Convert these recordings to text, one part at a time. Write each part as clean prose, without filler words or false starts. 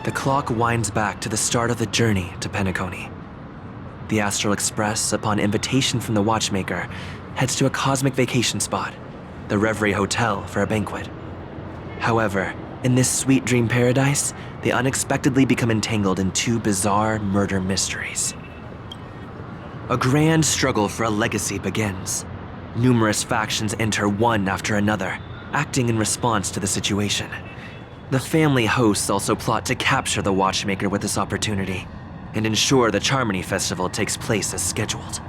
The clock winds back to the start of the journey to Penacony. The Astral Express, upon invitation from the watchmaker, heads to a cosmic vacation spot, the Reverie Hotel, for a banquet. However, in this sweet dream paradise, they unexpectedly become entangled in two bizarre murder mysteries. A grand struggle for a legacy begins. Numerous factions enter one after another, acting in response to the situation. The family hosts also plot to capture the watchmaker with this opportunity and ensure the Charmony Festival takes place as scheduled.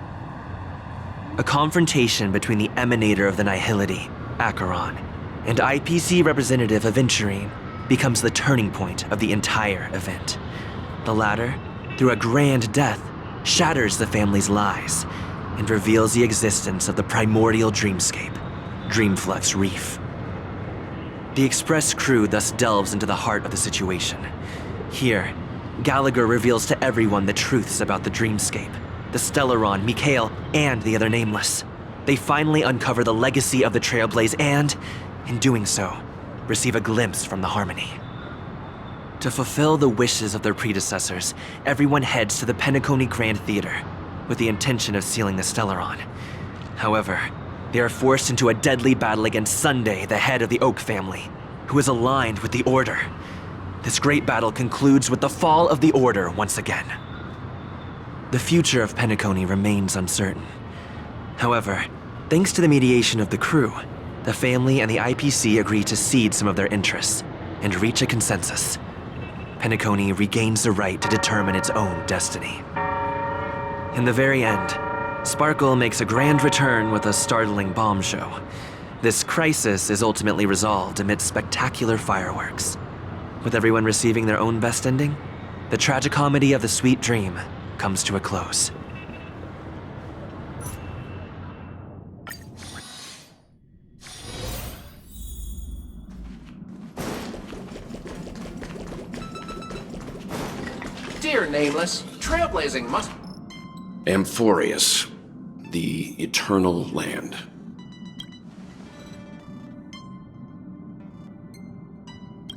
A confrontation between the emanator of the Nihility, Acheron, and IPC representative Aventurine becomes the turning point of the entire event. The latter, through a grand death, shatters the family's lies and reveals the existence of the primordial dreamscape, Dreamflux Reef. The Express crew thus delves into the heart of the situation. Here, Gallagher reveals to everyone the truths about the dreamscape, the Stellaron, Mikhail, and the other Nameless. They finally uncover the legacy of the Trailblaze and, in doing so, receive a glimpse from the Harmony. To fulfill the wishes of their predecessors, everyone heads to the Penacony Grand Theater with the intention of sealing the Stellaron. However, they are forced into a deadly battle against Sunday, the head of the Oak family, who is aligned with the Order. This great battle concludes with the fall of the Order once again. The future of Penacony remains uncertain. However, thanks to the mediation of the crew, the family and the IPC agree to cede some of their interests and reach a consensus. Penacony regains the right to determine its own destiny. In the very end, Sparkle makes a grand return with a startling bomb show. This crisis is ultimately resolved amidst spectacular fireworks. With everyone receiving their own best ending, the tragicomedy of the sweet dream comes to a close. Dear Nameless, trailblazing must... Amphorius, the Eternal Land.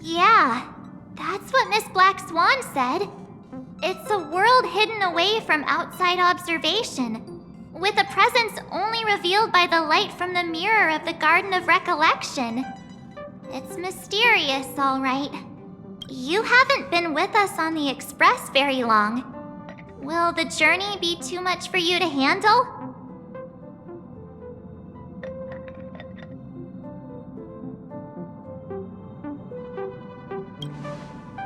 Yeah, that's what Miss Black Swan said. It's a world hidden away from outside observation, with a presence only revealed by the light from the mirror of the Garden of Recollection. It's mysterious, all right. You haven't been with us on the Express very long. Will the journey be too much for you to handle?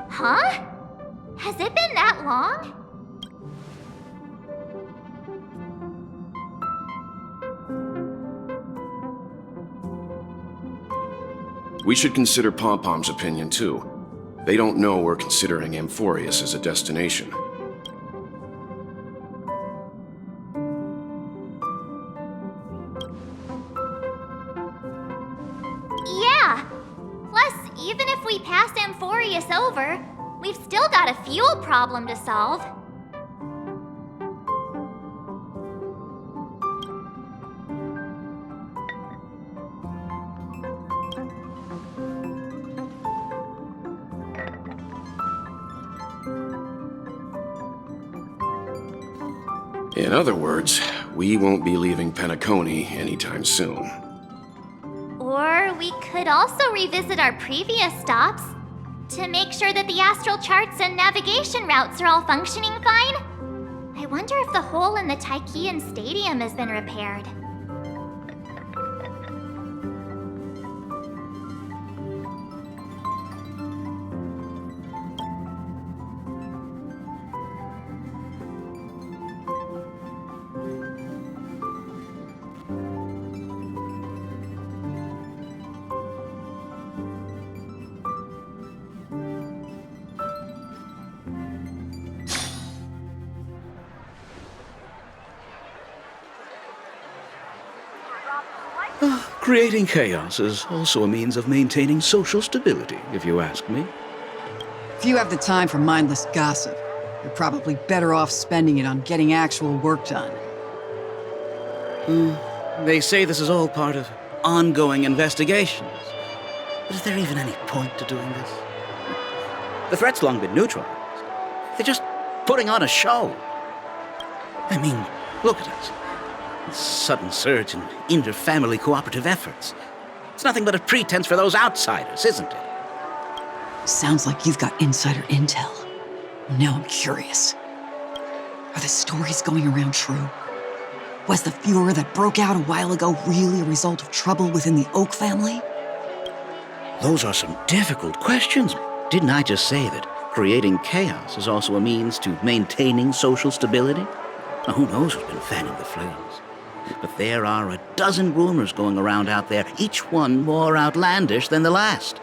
Huh? Has it been that long? We should consider Pom-Pom's opinion, too. They don't know we're considering Amphorius as a destination. Yeah! Plus, even if we pass Amphorius over, we've still got a fuel problem to solve. In other words, we won't be leaving Penacony anytime soon. Or we could also revisit our previous stops to make sure that the astral charts and navigation routes are all functioning fine. I wonder if the hole in the Tychean Stadium has been repaired. Creating chaos is also a means of maintaining social stability, if you ask me. If you have the time for mindless gossip, you're probably better off spending it on getting actual work done. They say this is all part of ongoing investigations. But is there even any point to doing this? The threat's long been neutralized. They're just putting on a show. I mean, look at us. This sudden surge in inter-family cooperative efforts. It's nothing but a pretense for those outsiders, isn't it? Sounds like you've got insider intel. Now I'm curious. Are the stories going around true? Was the furor that broke out a while ago really a result of trouble within the Oak family? Those are some difficult questions. Didn't I just say that creating chaos is also a means to maintaining social stability? Now, who knows who's been fanning the flames? But there are a dozen rumors going around out there, each one more outlandish than the last.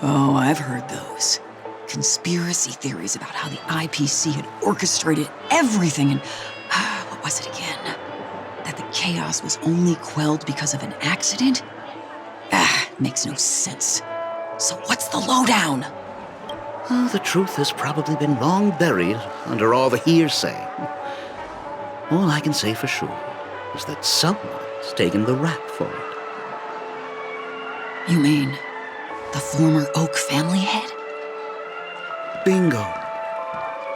Oh, I've heard those. Conspiracy theories about how the IPC had orchestrated everything and... what was it again? That the chaos was only quelled because of an accident? Makes no sense. So what's the lowdown? Oh, the truth has probably been long buried under all the hearsay. All I can say for sure is that someone's taken the rap for it. You mean the former Oak family head? Bingo.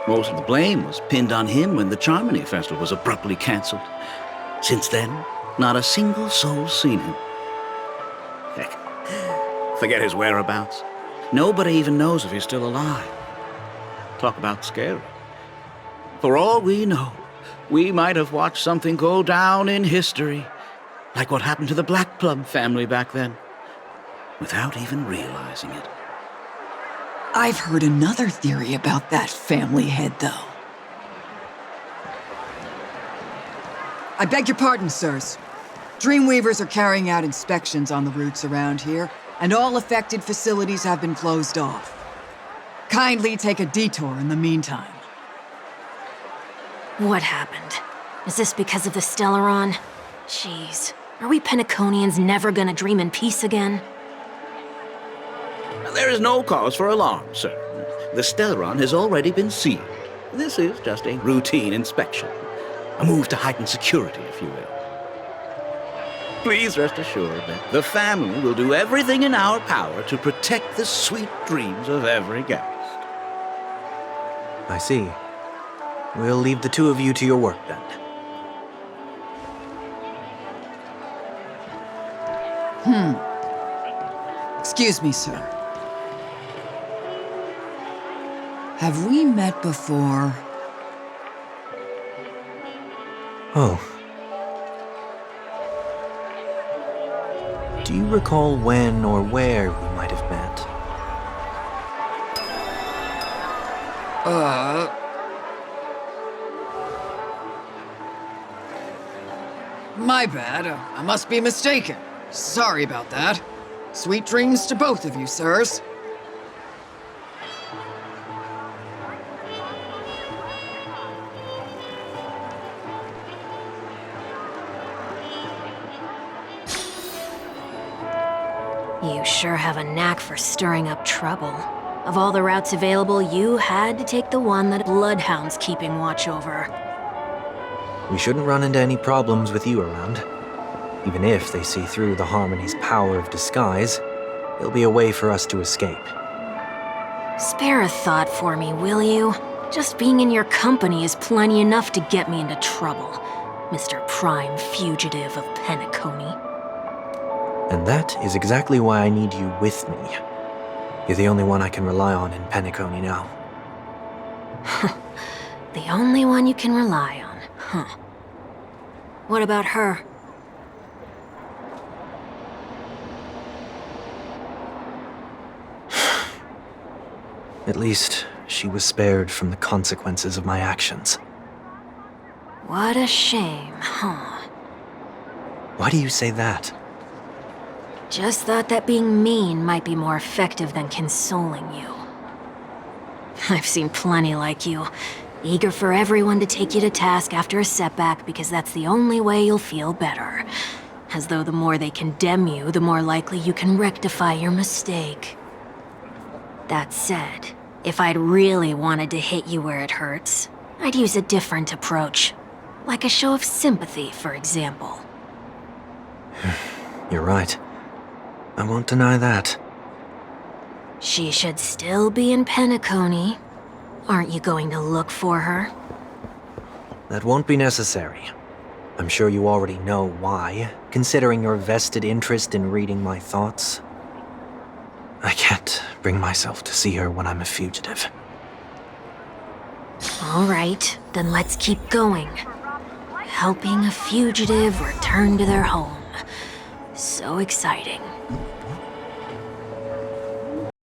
Most of the blame was pinned on him when the Charmony Festival was abruptly cancelled. Since then, not a single soul's seen him. Heck, forget his whereabouts. Nobody even knows if he's still alive. Talk about scary. For all we know, we might have watched something go down in history, like what happened to the Black Plum family back then, without even realizing it. I've heard another theory about that family head, though. I beg your pardon, sirs. Dreamweavers are carrying out inspections on the routes around here, and all affected facilities have been closed off. Kindly take a detour in the meantime. What happened? Is this because of the Stellaron? Jeez, are we Penaconians never gonna dream in peace again? There is no cause for alarm, sir. The Stellaron has already been sealed. This is just a routine inspection. A move to heighten security, if you will. Please rest assured that the family will do everything in our power to protect the sweet dreams of every guest. I see. We'll leave the two of you to your work then. Excuse me, sir. Have we met before? Oh. Do you recall when or where we might have met? My bad. I must be mistaken. Sorry about that. Sweet dreams to both of you, sirs. You sure have a knack for stirring up trouble. Of all the routes available, you had to take the one that Bloodhound's keeping watch over. We shouldn't run into any problems with you around. Even if they see through the Harmony's power of disguise, there'll be a way for us to escape. Spare a thought for me, will you? Just being in your company is plenty enough to get me into trouble, Mr. Prime Fugitive of Penacony. And that is exactly why I need you with me. You're the only one I can rely on in Penacony now. The only one you can rely on, huh? What about her? At least, she was spared from the consequences of my actions. What a shame, huh? Why do you say that? Just thought that being mean might be more effective than consoling you. I've seen plenty like you, eager for everyone to take you to task after a setback because that's the only way you'll feel better. As though the more they condemn you, the more likely you can rectify your mistake. That said, if I'd really wanted to hit you where it hurts, I'd use a different approach. Like a show of sympathy, for example. You're right. I won't deny that. She should still be in Penacony. Aren't you going to look for her? That won't be necessary. I'm sure you already know why, considering your vested interest in reading my thoughts. I can't bring myself to see her when I'm a fugitive. All right, then let's keep going. Helping a fugitive return to their home. So exciting.